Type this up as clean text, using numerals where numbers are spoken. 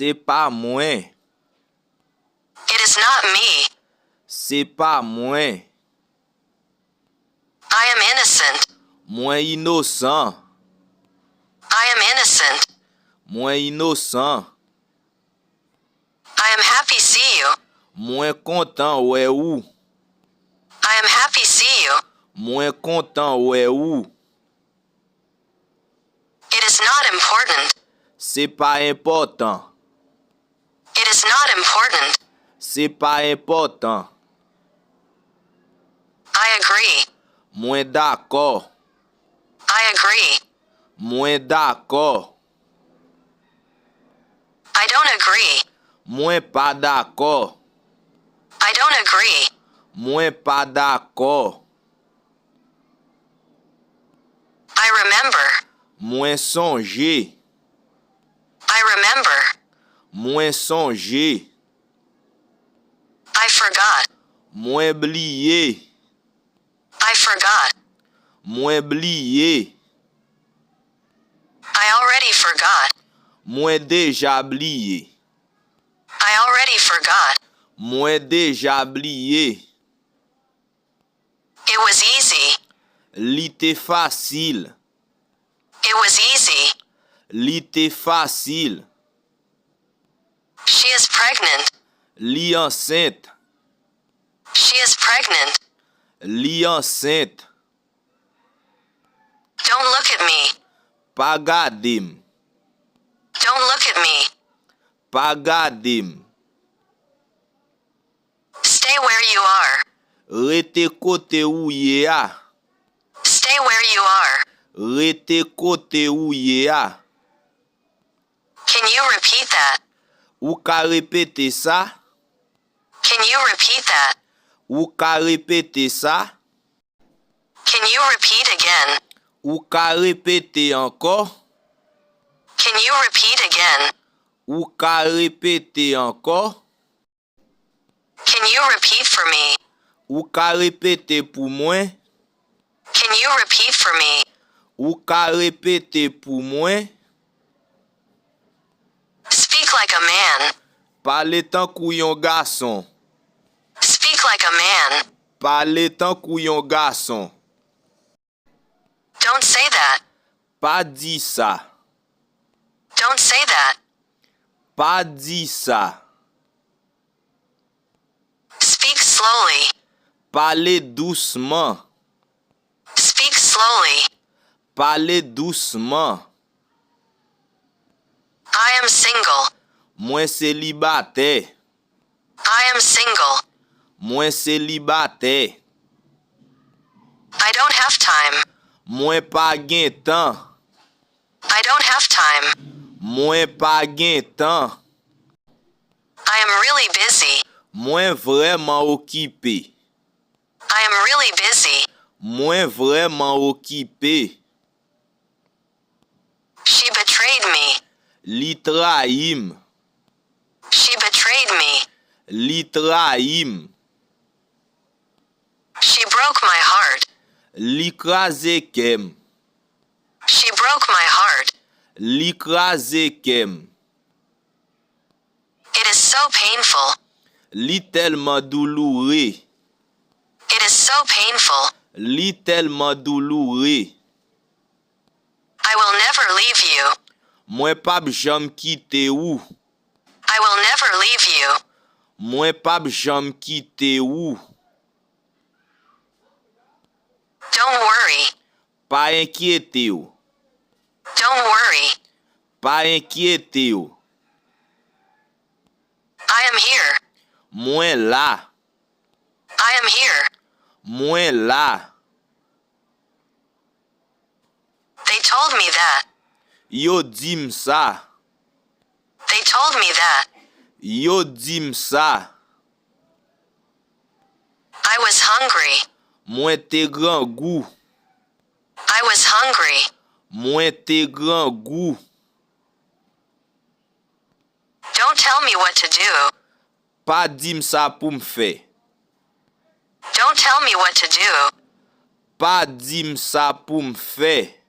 C'est pas moi. It is not me. C'est pas moi. I am innocent. Moi innocent. I am innocent. Moi innocent. I am happy see you. Moi content ouais ou. I am happy see you. Moi content ouais ou. It is not important. C'est pas important. It is not important. C'est pas important. I agree. Moi d'accord. I agree. Moi d'accord. I don't agree. Moi pas d'accord. I don't agree. Moi pas d'accord. I remember. Moi songer. I remember. Moi songer. I forgot. Moi oublier. I forgot. Moi oublier. I already forgot. Moi déjà oublié. I already forgot. Moi déjà oublié. It was easy. L'ité facile. It was easy. L'ité facile. She is pregnant. Li enceinte. She is pregnant. Li enceinte. Don't look at me. Pa gadem. Don't look at me. Pa gadem. Stay where you are. Rete kote ou ye a. Stay where you are. Rete kote ou ye a. Can you repeat that? Ou ka répéter ça? Can you repeat that? Ou ka répéter ça? Can you repeat again? Ou ka répéter encore? Can you repeat again? Ou ka répéter encore? Can you repeat for me? Ou ka répéter pour moi? Can you repeat for me? Ou ka répéter pour moi? Speak like a man. Parle tant kou yon garçon. Speak like a man. Parle tant kou yon garçon. Don't say that. Pas di ça. Don't say that. Pas di ça. Speak slowly. Parle doucement. Speak slowly. Parle doucement. I am single. Moi célibataire. I am single. Moi célibataire. I don't have time. Moi pas gen temps. I don't have time. Moi pas gen temps. I am really busy. Moi vraiment occupé. I am really busy. Moi vraiment occupé. She betrayed me. Li trahim. She betrayed me. Li trahim. She broke my heart. Li krasé kem. She broke my heart. Li krasé kem. It is so painful. Li tellement douloureux. It is so painful. Li tellement douloureux. I will never leave you. Moi pas jam quitte ou. I will never leave you. Moi pas jam quitte ou. Don't worry. Pas inquiété ou. Don't worry. Pas inquiété ou. I am here. Moi là. I am here. Moi là. They told me that. Yo dim ça. They told me that. Yo dim ça. I was hungry. Moi te grand goût. I was hungry. Moi te grand goût. Don't tell me what to do. Pas dim ça pour m'fait. Don't tell me what to do. Pas dim ça pour m'fait.